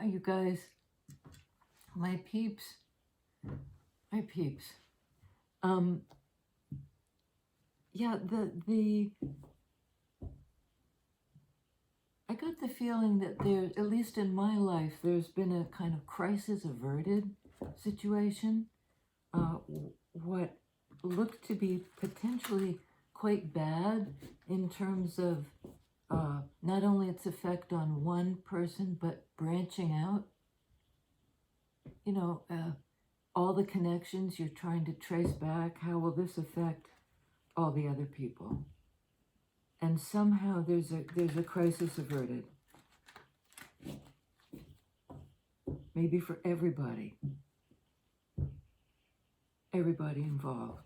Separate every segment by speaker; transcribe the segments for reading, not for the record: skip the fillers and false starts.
Speaker 1: Hi, you guys. My peeps. My peeps. Yeah, I got the feeling that there, at least in my life, there's been a kind of crisis averted situation. What looked to be potentially quite bad in terms of not only its effect on one person, but branching out. You know, all the connections you're trying to trace back. How will this affect all the other people? And somehow there's a crisis averted. Maybe for everybody involved.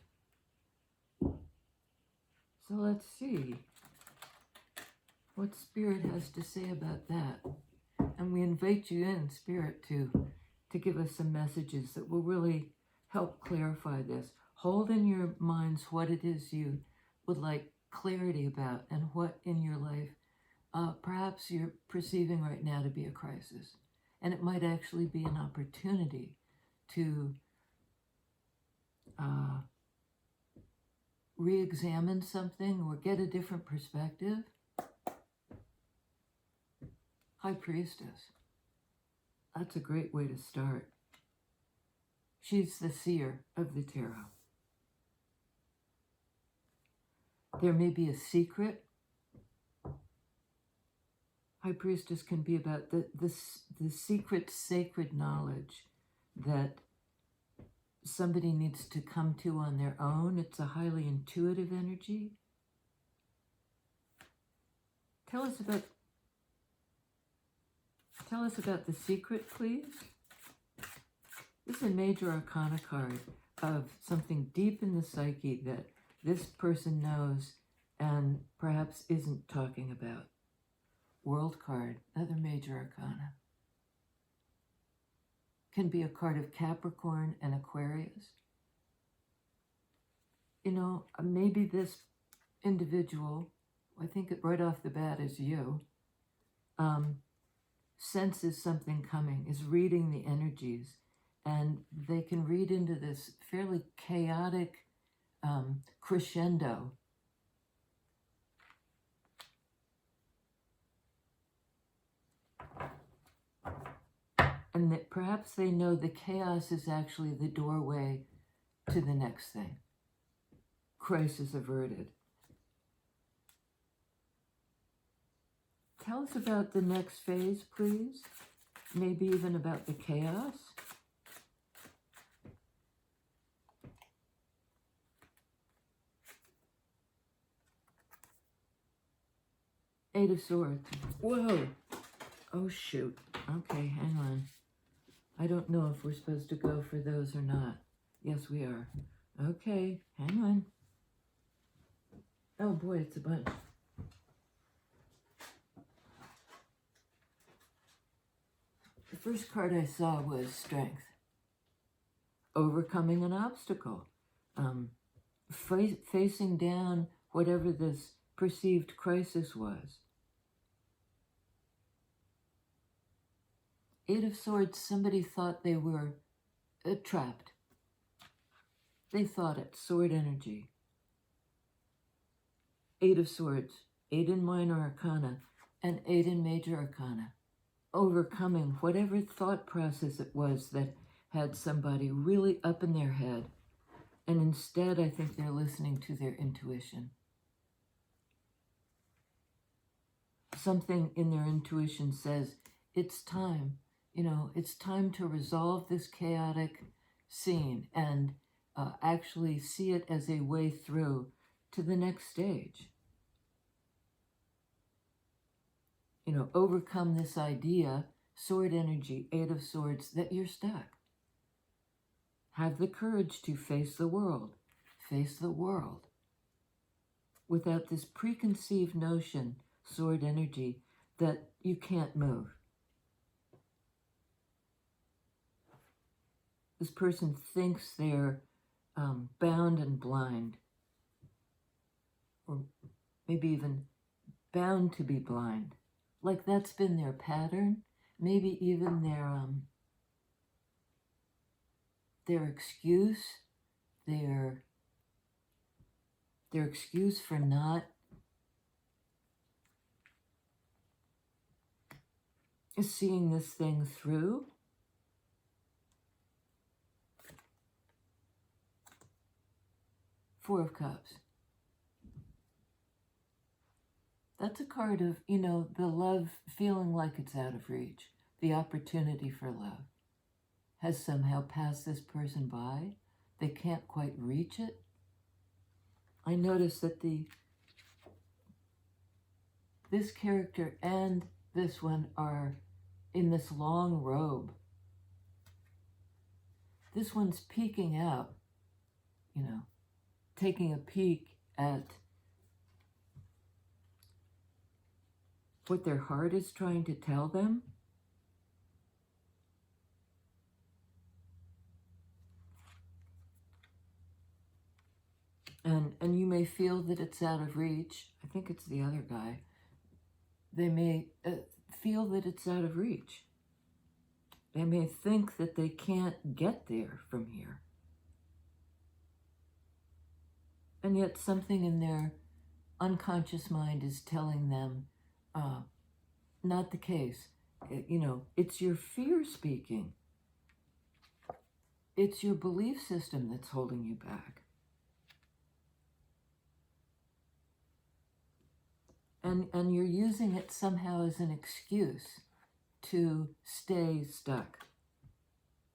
Speaker 1: So let's see what Spirit has to say about that. And we invite you in, Spirit, to give us some messages that will really help clarify this. Hold in your minds what it is you would like clarity about and what in your life perhaps you're perceiving right now to be a crisis. And it might actually be an opportunity to re-examine something or get a different perspective. High Priestess. That's a great way to start. She's the seer of the tarot. There may be a secret. High Priestess can be about the secret sacred knowledge that somebody needs to come to on their own. It's a highly intuitive energy. Tell us about the secret, please. This is a major arcana card of something deep in the psyche that this person knows and perhaps isn't talking about. World card, another major arcana. Can be a card of Capricorn and Aquarius. You know, maybe this individual, I think it right off the bat is you, senses something coming, is reading the energies, and they can read into this fairly chaotic crescendo. And that perhaps they know the chaos is actually the doorway to the next thing. Crisis averted. Tell us about the next phase, please. Maybe even about the chaos. Eight of Swords. Whoa. Oh, shoot. Okay, hang on. I don't know if we're supposed to go for those or not. Yes, we are. Okay, hang on. Oh, boy, it's a bunch. The first card I saw was Strength. Overcoming an obstacle. Facing down whatever this perceived crisis was. Eight of Swords, somebody thought they were trapped. They thought it, sword energy. Eight of Swords, 8 in minor arcana, and 8 in major arcana. Overcoming whatever thought process it was that had somebody really up in their head. And instead, I think they're listening to their intuition. Something in their intuition says, it's time. You know, it's time to resolve this chaotic scene and actually see it as a way through to the next stage. You know, overcome this idea, sword energy, 8 of Swords, that you're stuck. Have the courage to face the world without this preconceived notion, sword energy, that you can't move. This person thinks they're bound and blind, or maybe even bound to be blind. Like that's been their pattern, maybe even their excuse, their excuse for not seeing this thing through. Four of Cups. That's a card of, the love feeling like it's out of reach. The opportunity for love has somehow passed this person by. They can't quite reach it. I notice that this character and this one are in this long robe. This one's peeking out, taking a peek at what their heart is trying to tell them. And you may feel that it's out of reach. I think it's the other guy. They may feel that it's out of reach. They may think that they can't get there from here. And yet something in their unconscious mind is telling them, not the case. It's your fear speaking. It's your belief system that's holding you back. And you're using it somehow as an excuse to stay stuck.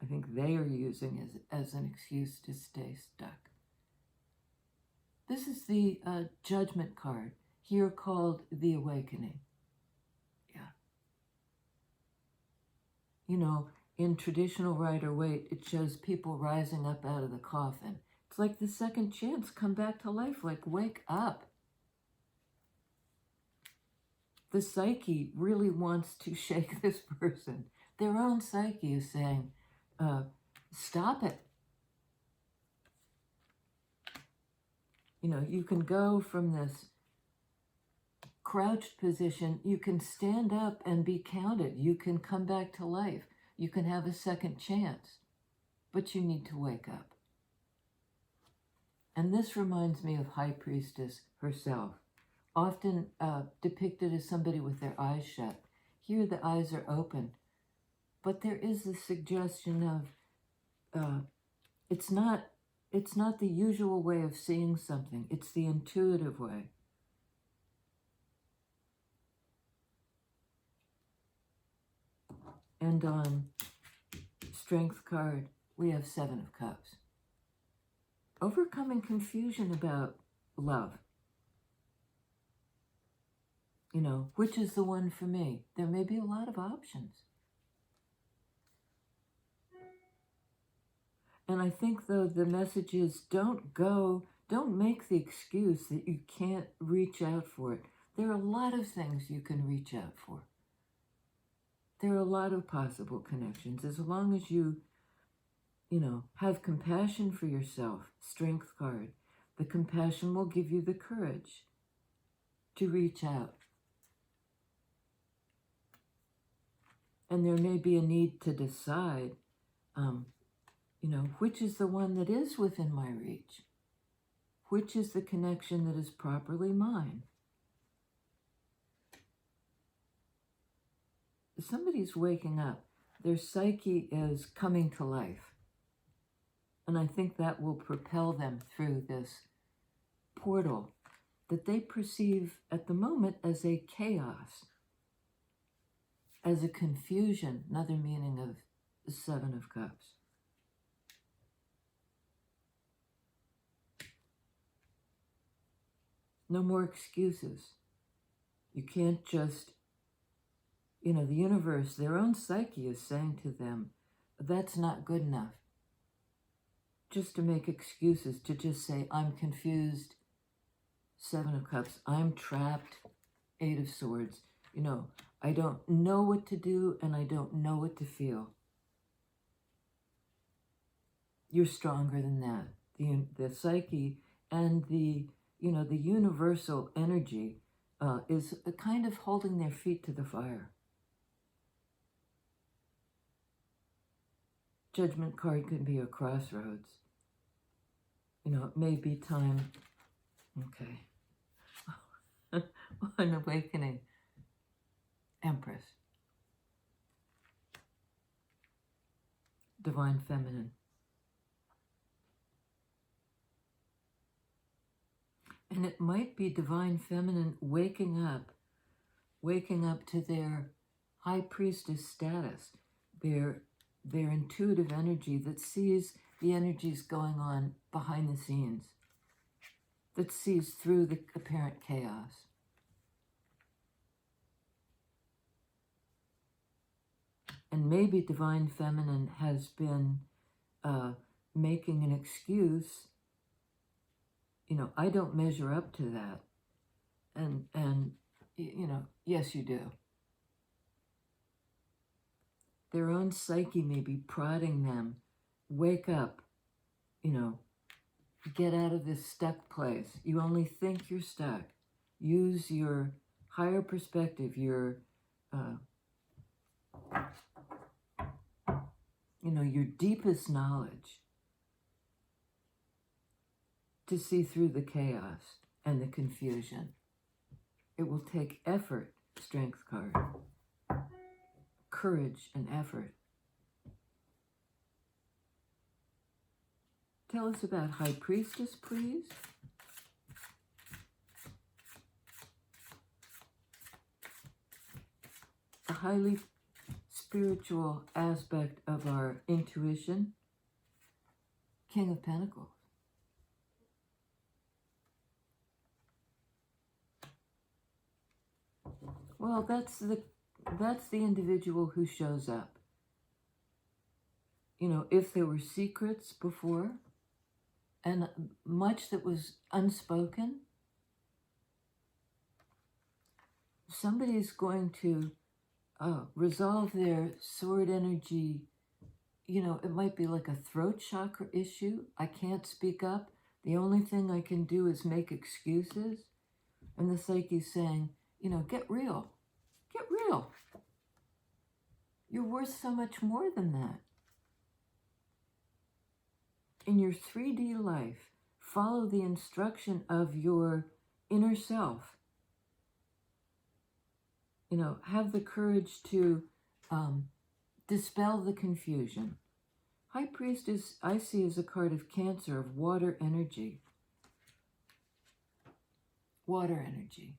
Speaker 1: I think they are using it as an excuse to stay stuck. This is the Judgment card, here called the Awakening. Yeah. In traditional Rider-Waite, it shows people rising up out of the coffin. It's like the second chance, come back to life, like wake up. The psyche really wants to shake this person. Their own psyche is saying, stop it. You can go from this crouched position, you can stand up and be counted. You can come back to life. You can have a second chance, but you need to wake up. And this reminds me of High Priestess herself, often depicted as somebody with their eyes shut. Here the eyes are open, but there is the suggestion of it's not the usual way of seeing something. It's the intuitive way. And on Strength card, we have Seven of Cups. Overcoming confusion about love. Which is the one for me? There may be a lot of options. And I think, though, the message is don't make the excuse that you can't reach out for it. There are a lot of things you can reach out for. There are a lot of possible connections. As long as you have compassion for yourself, Strength card, the compassion will give you the courage to reach out. And there may be a need to decide, which is the one that is within my reach? Which is the connection that is properly mine? Somebody's waking up. Their psyche is coming to life. And I think that will propel them through this portal that they perceive at the moment as a chaos, as a confusion, another meaning of the Seven of Cups. No more excuses. You can't just, the universe, their own psyche is saying to them, that's not good enough. Just to make excuses, to just say, I'm confused, Seven of Cups, I'm trapped, Eight of Swords. I don't know what to do and I don't know what to feel. You're stronger than that. The psyche and the universal energy is kind of holding their feet to the fire. Judgment card can be a crossroads. You know, it may be time, okay. An awakening. Empress. Divine Feminine. And it might be Divine Feminine waking up to their High Priestess status, their intuitive energy that sees the energies going on behind the scenes, that sees through the apparent chaos. And maybe Divine Feminine has been making an excuse. You know, I don't measure up to that. And you know, yes, you do. Their own psyche may be prodding them. Wake up, you know, get out of this stuck place. You only think you're stuck. Use your higher perspective, your, you know, your deepest knowledge to see through the chaos and the confusion. It will take effort, Strength card. Courage and effort. Tell us about High Priestess, please. A highly spiritual aspect of our intuition. King of Pentacles. Well, that's the individual who shows up. You know, if there were secrets before and much that was unspoken, somebody's going to resolve their sword energy. You know, it might be like a throat chakra issue. I can't speak up. The only thing I can do is make excuses. And the psyche's saying, you know, get real. Get real. You're worth so much more than that. In your 3D life, follow the instruction of your inner self. You know, have the courage to dispel the confusion. High Priestess, I see as a card of Cancer, of water energy. Water energy.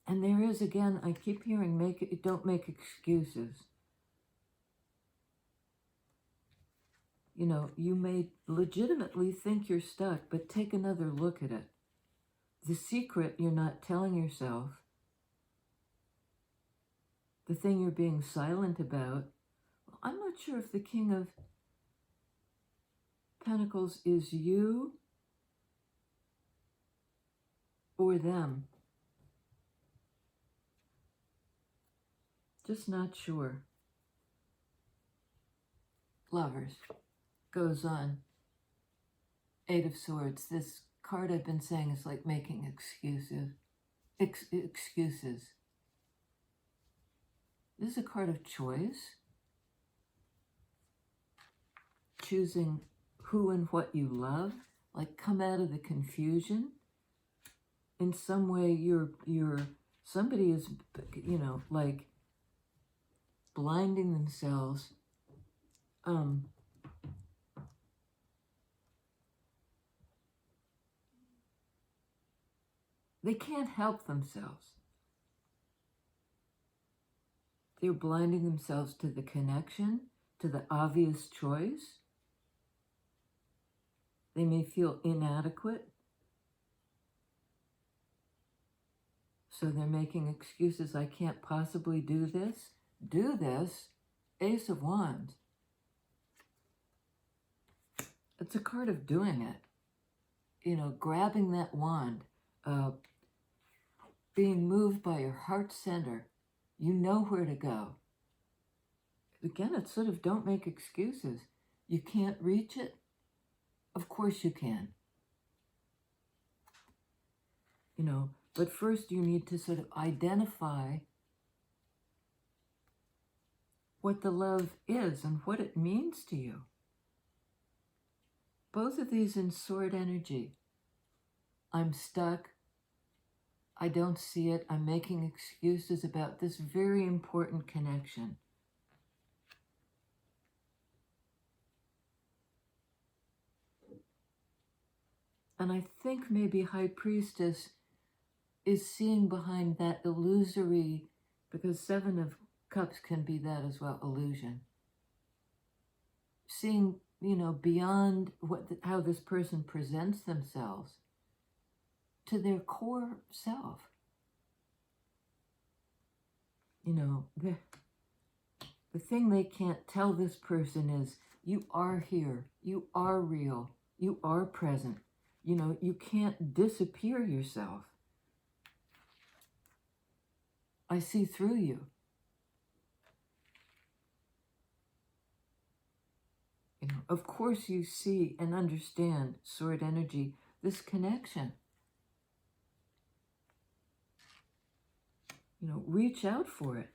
Speaker 1: And there is, again, I keep hearing, don't make excuses. You know, you may legitimately think you're stuck, but take another look at it. The secret you're not telling yourself, the thing you're being silent about, well, I'm not sure if the King of Pentacles is you or them. Just not sure. Lovers. Goes on. Eight of Swords. This card I've been saying is like making excuses. Excuses. This is a card of choice. Choosing who and what you love. Like come out of the confusion. In some way somebody is, you know, like blinding themselves. They can't help themselves. They're blinding themselves to the connection, to the obvious choice. They may feel inadequate. So they're making excuses. I can't possibly do this. Do this. Ace of Wands. It's a card of doing it. You know, grabbing that wand. Being moved by your heart center. You know where to go. Again, it's sort of don't make excuses. You can't reach it? Of course you can. You know, but first you need to sort of identify what the love is and what it means to you. Both of these in sword energy. I'm stuck. I don't see it. I'm making excuses about this very important connection. And I think maybe High Priestess is seeing behind that illusory, because Seven of Cups can be that as well, illusion. Seeing, beyond how this person presents themselves to their core self. The thing they can't tell this person is, you are here, you are real, you are present. You can't disappear yourself. I see through you. Of course you see and understand, sword energy, this connection. Reach out for it.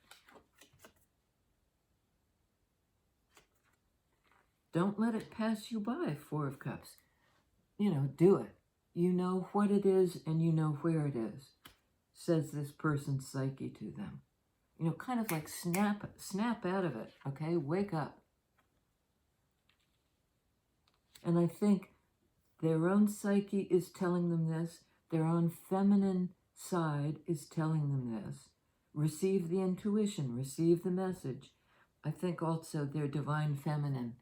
Speaker 1: Don't let it pass you by, Four of Cups. Do it. You know what it is and you know where it is, says this person's psyche to them. Kind of like snap out of it, okay? Wake up. And I think their own psyche is telling them this. Their own feminine side is telling them this. Receive the intuition, receive the message. I think also their divine feminine,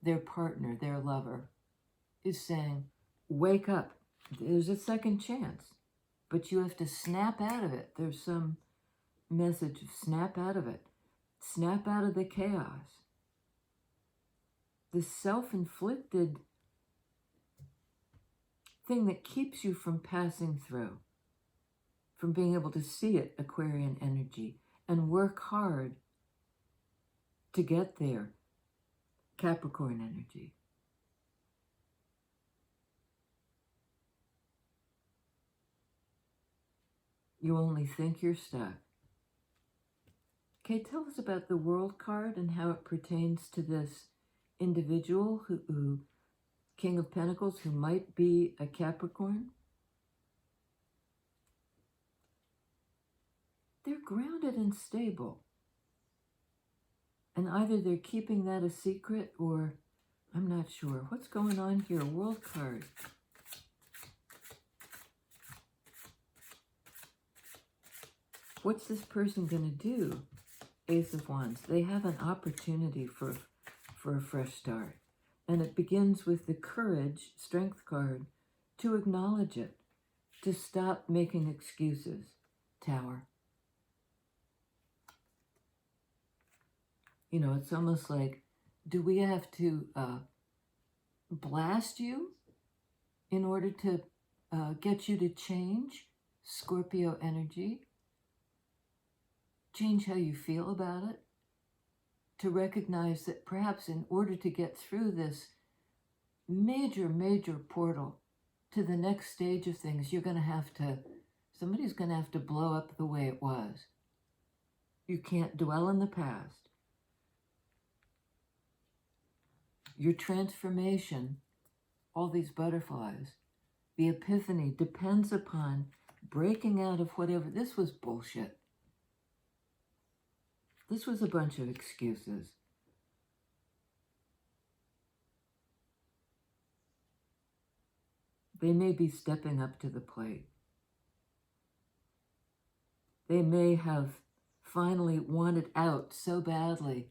Speaker 1: their partner, their lover, is saying, wake up. There's a second chance, but you have to snap out of it. There's some message of snap out of it. Snap out of the chaos. This self-inflicted thing that keeps you from passing through, from being able to see it, Aquarian energy, and work hard to get there, Capricorn energy. You only think you're stuck. Okay, tell us about the World card and how it pertains to this individual who King of Pentacles, who might be a Capricorn. They're grounded and stable. And either they're keeping that a secret or I'm not sure. What's going on here? World card. What's this person going to do? Ace of Wands. They have an opportunity for a fresh start. And it begins with the courage, Strength card, to acknowledge it, to stop making excuses. Tower. It's almost like, do we have to blast you in order to get you to change? Scorpio energy. Change how you feel about it. To recognize that perhaps in order to get through this major, major portal to the next stage of things, somebody's going to have to blow up the way it was. You can't dwell in the past. Your transformation, all these butterflies, the epiphany depends upon breaking out of whatever. This was bullshit. This was a bunch of excuses. They may be stepping up to the plate. They may have finally wanted out so badly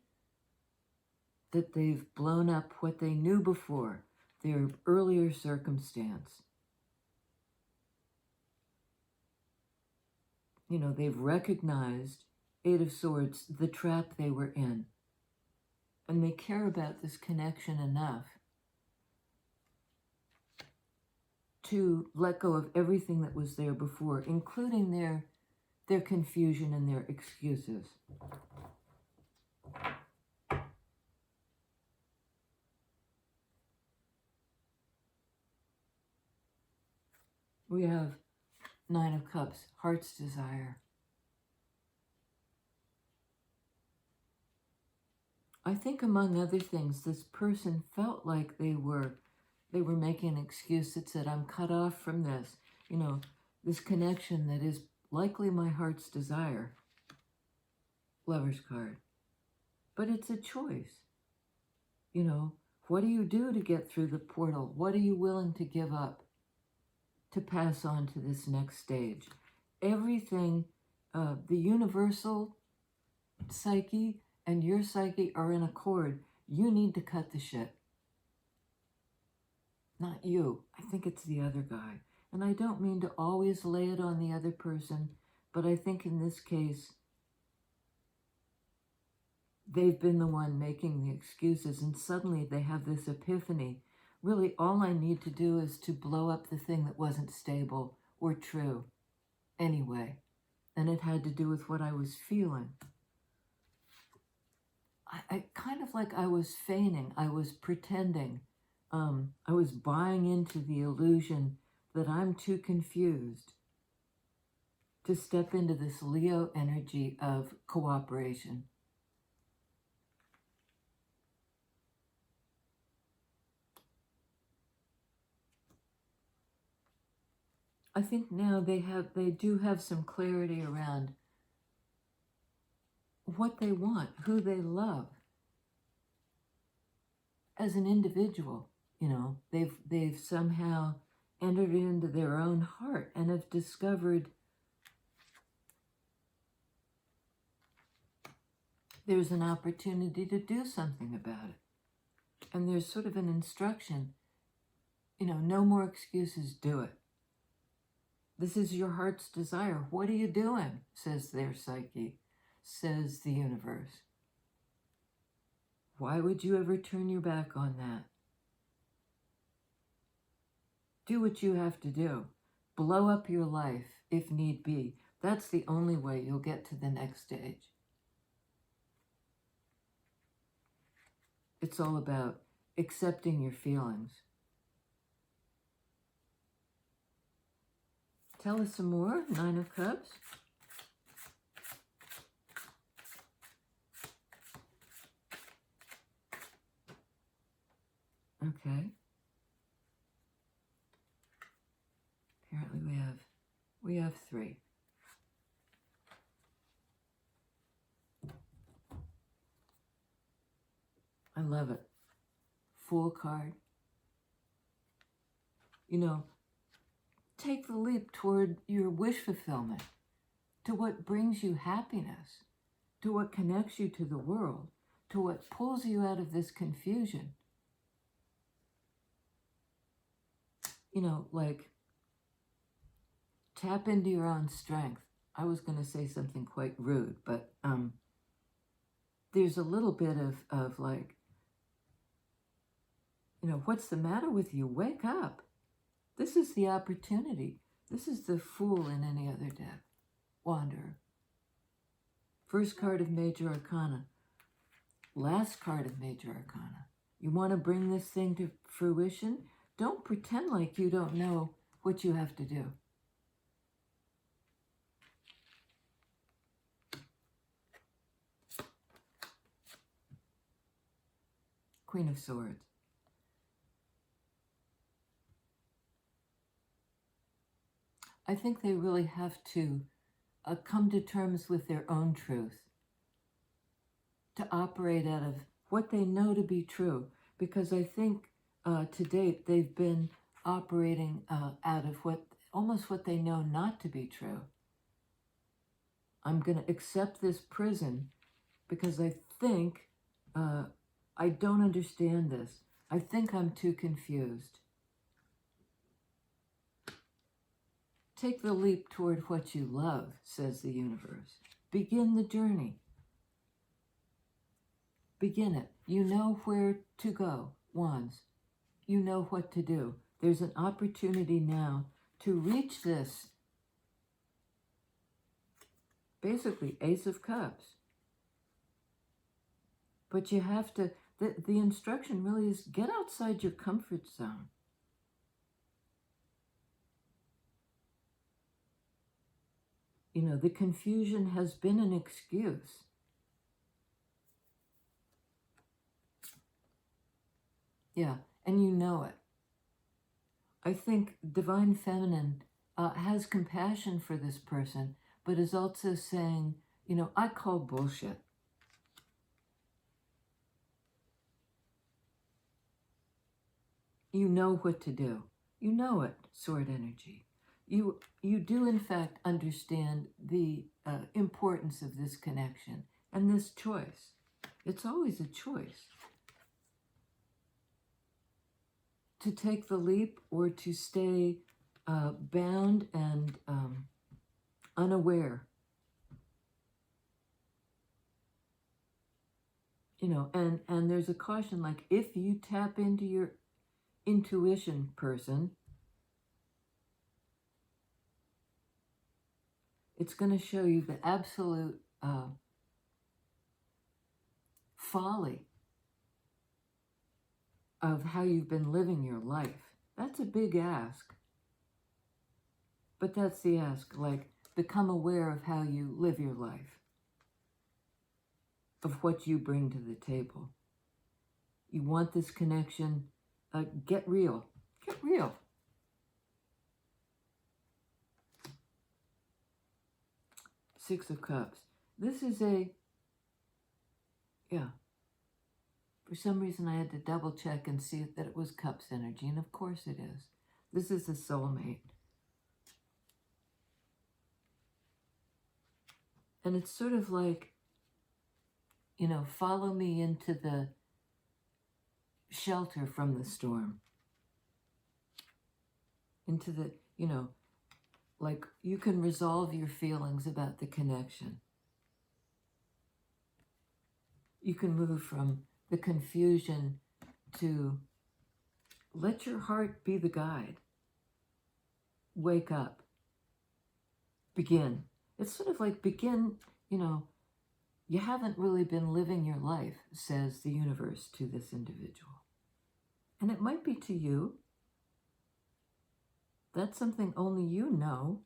Speaker 1: that they've blown up what they knew before, their earlier circumstance. They've recognized, Eight of Swords, the trap they were in. And they care about this connection enough to let go of everything that was there before, including their confusion and their excuses. We have Nine of Cups, Heart's Desire. I think among other things, this person felt like they were making an excuse that said, I'm cut off from this, this connection that is likely my heart's desire. Lover's card. But it's a choice. What do you do to get through the portal? What are you willing to give up to pass on to this next stage? Everything, the universal psyche and your psyche are in accord. You need to cut the shit. Not you. I think it's the other guy. And I don't mean to always lay it on the other person, but I think in this case, they've been the one making the excuses, and suddenly they have this epiphany. Really, all I need to do is to blow up the thing that wasn't stable or true anyway. And it had to do with what I was feeling. I kind of like I was feigning, I was pretending. I was buying into the illusion that I'm too confused to step into this Leo energy of cooperation. I think now they do have some clarity around what they want, who they love as an individual. They've somehow entered into their own heart and have discovered there's an opportunity to do something about it. And there's sort of an instruction, no more excuses, do it. This is your heart's desire. What are you doing? Says their psyche, says the universe. Why would you ever turn your back on that? Do what you have to do. Blow up your life if need be. That's the only way you'll get to the next stage. It's all about accepting your feelings. Tell us some more. 9 of Cups. Okay. Apparently we have 3. I love it. Fool card. Take the leap toward your wish fulfillment, to what brings you happiness, to what connects you to the world, to what pulls you out of this confusion. Like tap into your own strength. I was going to say something quite rude, but there's a little bit of like, what's the matter with you? Wake up. This is the opportunity. This is the Fool in any other deck. Wanderer. First card of Major Arcana. Last card of Major Arcana. You want to bring this thing to fruition? Don't pretend like you don't know what you have to do. Queen of Swords. I think they really have to come to terms with their own truth, to operate out of what they know to be true, because I think to date they've been operating out of almost what they know not to be true. I'm going to accept this prison because I think I don't understand this. I think I'm too confused. Take the leap toward what you love, says the universe. Begin the journey. Begin it. You know where to go, Wands. You know what to do. There's an opportunity now to reach this. Basically, Ace of Cups. But you have to, the instruction really is get outside your comfort zone. The confusion has been an excuse. Yeah, and you know it. I think Divine Feminine has compassion for this person, but is also saying, you know, I call bullshit. You know what to do. You know it, Sword Energy. You do, in fact, understand the importance of this connection and this choice. It's always a choice. To take the leap or to stay bound and unaware. You know, and there's a caution, like if you tap into your intuition, person, it's going to show you the absolute folly of how you've been living your life. That's a big ask. But that's the ask, like, become aware of how you live your life, of what you bring to the table. You want this connection, get real. Get real. Six of Cups. This is a, yeah. For some reason, I had to double check and see that it was Cups energy, and of course it is. This is a soulmate. And it's sort of like, you know, follow me into the shelter from the storm. Into the, you know, like you can resolve your feelings about the connection. You can move from the confusion to let your heart be the guide. Wake up. Begin. It's sort of like begin, you know, you haven't really been living your life, says the universe to this individual. And it might be to you. That's something only you know.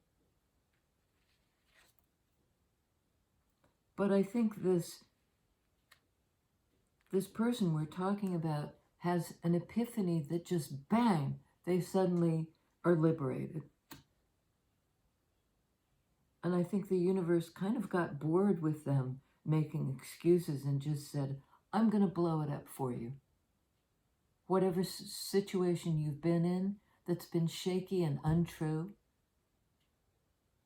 Speaker 1: But I think this person we're talking about has an epiphany that just bang, they suddenly are liberated. And I think the universe kind of got bored with them making excuses and just said, I'm going to blow it up for you. Whatever situation you've been in that's been shaky and untrue,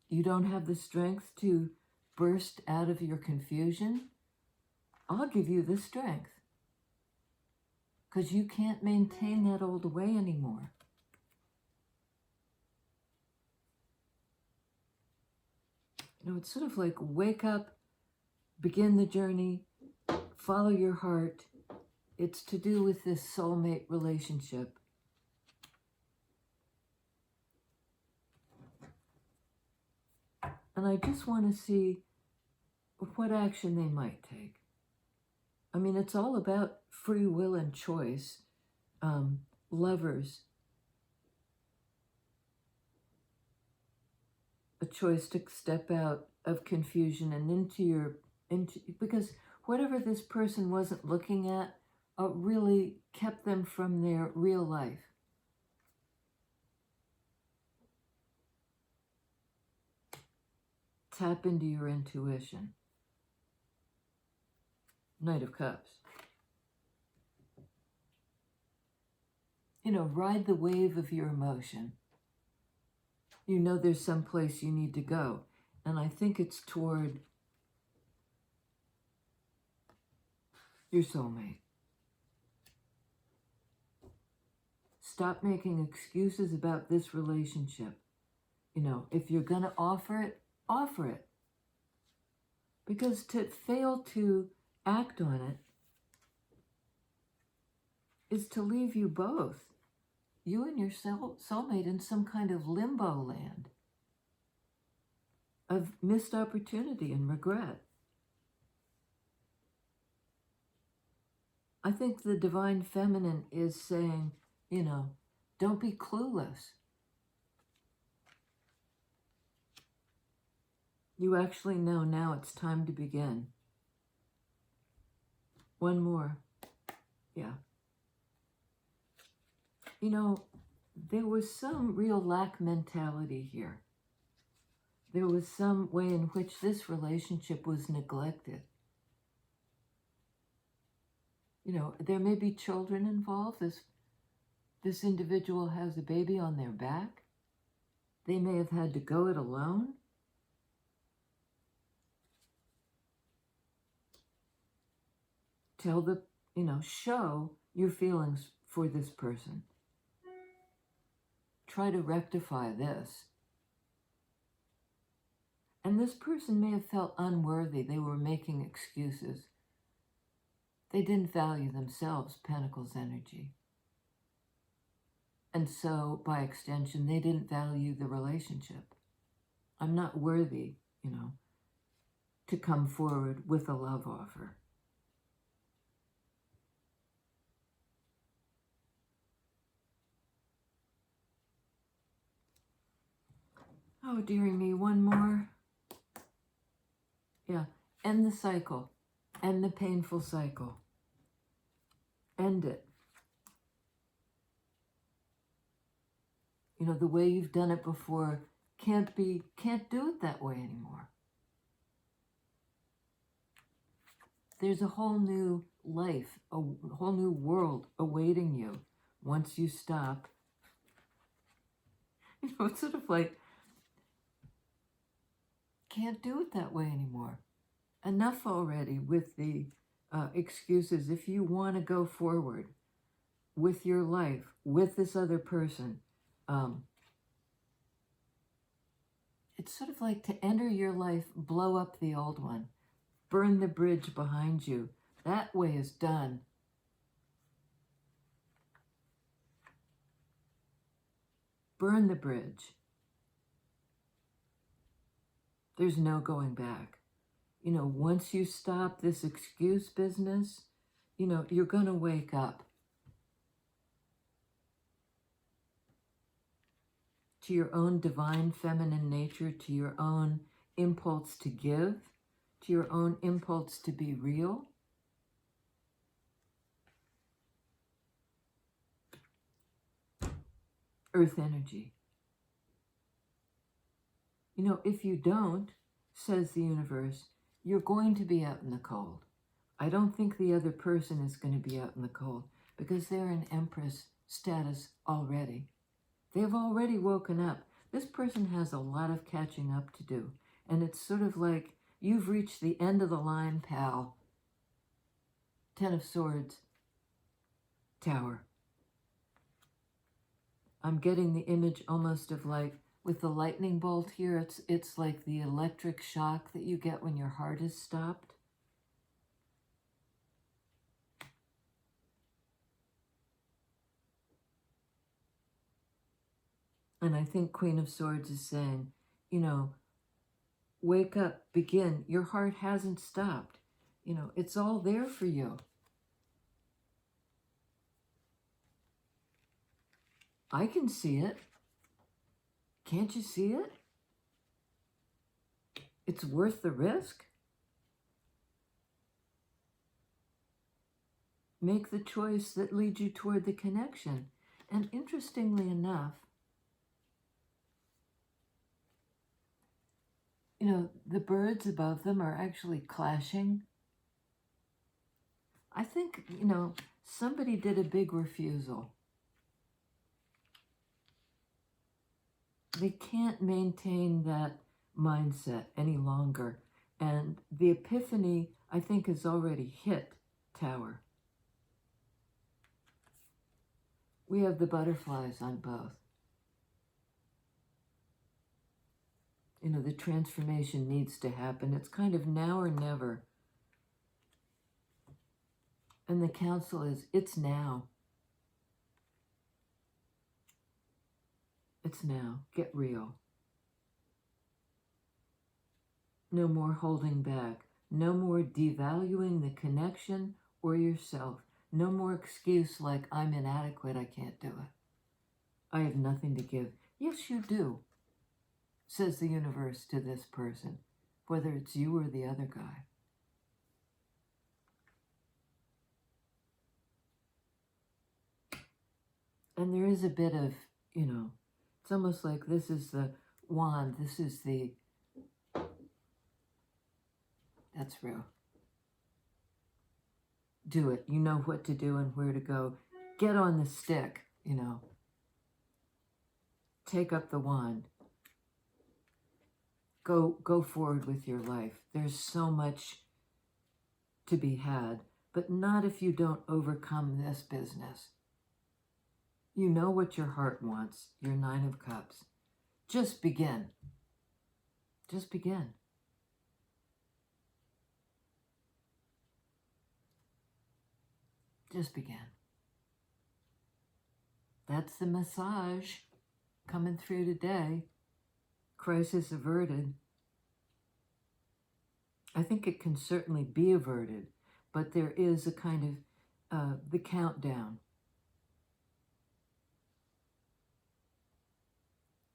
Speaker 1: you don't have the strength to burst out of your confusion, I'll give you the strength. Because you can't maintain that old way anymore. You know, it's sort of like wake up, begin the journey, follow your heart. It's to do with this soulmate relationship. And I just want to see what action they might take. I mean, it's all about free will and choice. Lovers. A choice to step out of confusion and into because whatever this person wasn't looking at really kept them from their real life. Tap into your intuition. Knight of Cups. You know, ride the wave of your emotion. You know there's some place you need to go. And I think it's toward your soulmate. Stop making excuses about this relationship. You know, if you're going to offer it, offer it. Because to fail to act on it is to leave you both, you and your soulmate, in some kind of limbo land of missed opportunity and regret. I think the Divine Feminine is saying, you know, don't be clueless. You actually know now it's time to begin. One more. Yeah. you know, there was some real lack mentality here. There was some way in which this relationship was neglected. You know, there may be children involved. This individual has a baby on their back. They may have had to go it alone. Show your feelings for this person. Try to rectify this. And this person may have felt unworthy. They were making excuses. They didn't value themselves, Pentacles energy. And so, by extension, they didn't value the relationship. I'm not worthy, to come forward with a love offer. Oh, dearie me, one more. Yeah, end the cycle. End the painful cycle. End it. The way you've done it before can't do it that way anymore. There's a whole new life, a whole new world awaiting you once you stop. It's sort of like, can't do it that way anymore. Enough already with the excuses. If you want to go forward with your life, with this other person, it's sort of like to enter your life, blow up the old one, burn the bridge behind you. That way is done. Burn the bridge. There's no going back. Once you stop this excuse business, you're going to wake up to your own divine feminine nature, to your own impulse to give, to your own impulse to be real. Earth energy. If you don't, says the universe, you're going to be out in the cold. I don't think the other person is going to be out in the cold because they're in Empress status already. They've already woken up. This person has a lot of catching up to do. And it's sort of like, you've reached the end of the line, pal. 10 of Swords, Tower. I'm getting the image almost of like, with the lightning bolt here, it's like the electric shock that you get when your heart is stopped. And I think Queen of Swords is saying, wake up, begin. Your heart hasn't stopped. It's all there for you. I can see it. Can't you see it? It's worth the risk. Make the choice that leads you toward the connection. And interestingly enough, the birds above them are actually clashing. I think, somebody did a big refusal. They can't maintain that mindset any longer. And the epiphany, I think, has already hit Tower. We have the butterflies on both. The transformation needs to happen. It's kind of now or never. And the counsel is, it's now. It's now. Get real. No more holding back. No more devaluing the connection or yourself. No more excuse like, I'm inadequate, I can't do it. I have nothing to give. Yes, you do, says the universe to this person, whether it's you or the other guy. And there is a bit of, you know, it's almost like this is the wand, this is the, that's real. Do it. You know what to do and where to go. Get on the stick, you know. Take up the wand. Go forward with your life. There's so much to be had, but not if you don't overcome this business. You know what your heart wants, your 9 of Cups. Just begin. Just begin. Just begin. That's the massage coming through today. Crisis averted. I think it can certainly be averted, but there is a kind of the countdown.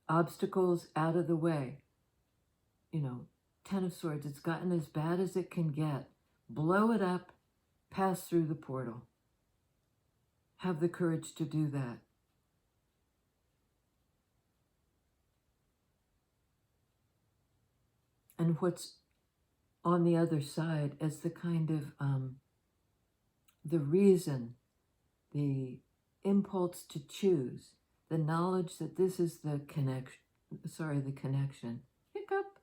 Speaker 1: Obstacles out of the way. You know, 10 of Swords, it's gotten as bad as it can get. Blow it up, pass through the portal. Have the courage to do that. And what's on the other side as the kind of, the reason, the impulse to choose, the knowledge that this is the connection, the connection. Hiccup.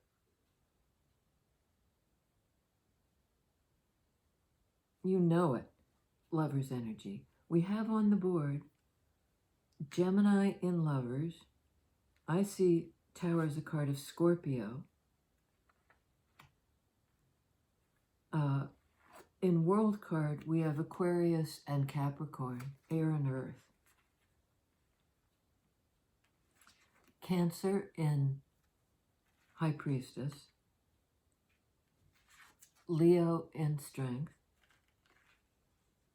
Speaker 1: You know it, Lover's energy. We have on the board Gemini in Lovers. I see Tower as a card of Scorpio. In World card, we have Aquarius and Capricorn, air and earth. Cancer in High Priestess. Leo in Strength.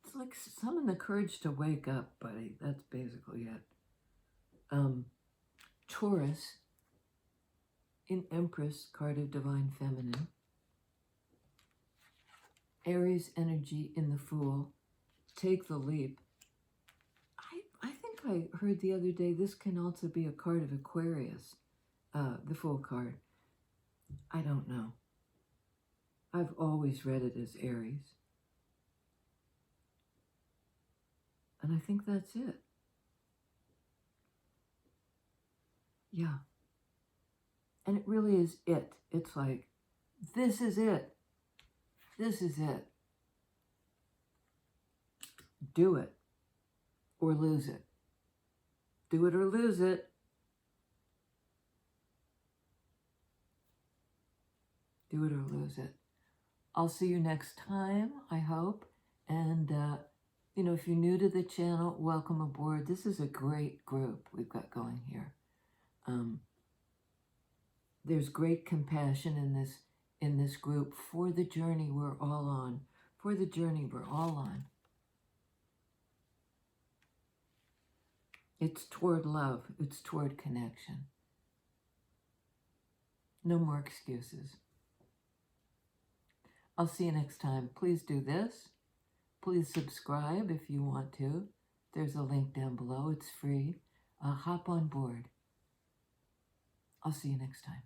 Speaker 1: It's like summon the courage to wake up, buddy. That's basically it. Taurus in Empress, card of Divine Feminine. Aries energy in the Fool. Take the leap. I think I heard the other day this can also be a card of Aquarius, the Fool card. I don't know. I've always read it as Aries. And I think that's it. Yeah. And it really is it. It's like, this is it. This is it. Do it or lose it. Do it or lose it. Do it or lose it. I'll see you next time, I hope. And, you know, if you're new to the channel, welcome aboard. This is a great group we've got going here. There's great compassion in this group for the journey we're all on. For the journey we're all on. It's toward love. It's toward connection. No more excuses. I'll see you next time. Please do this. Please subscribe if you want to. There's a link down below. It's free. Hop on board. I'll see you next time.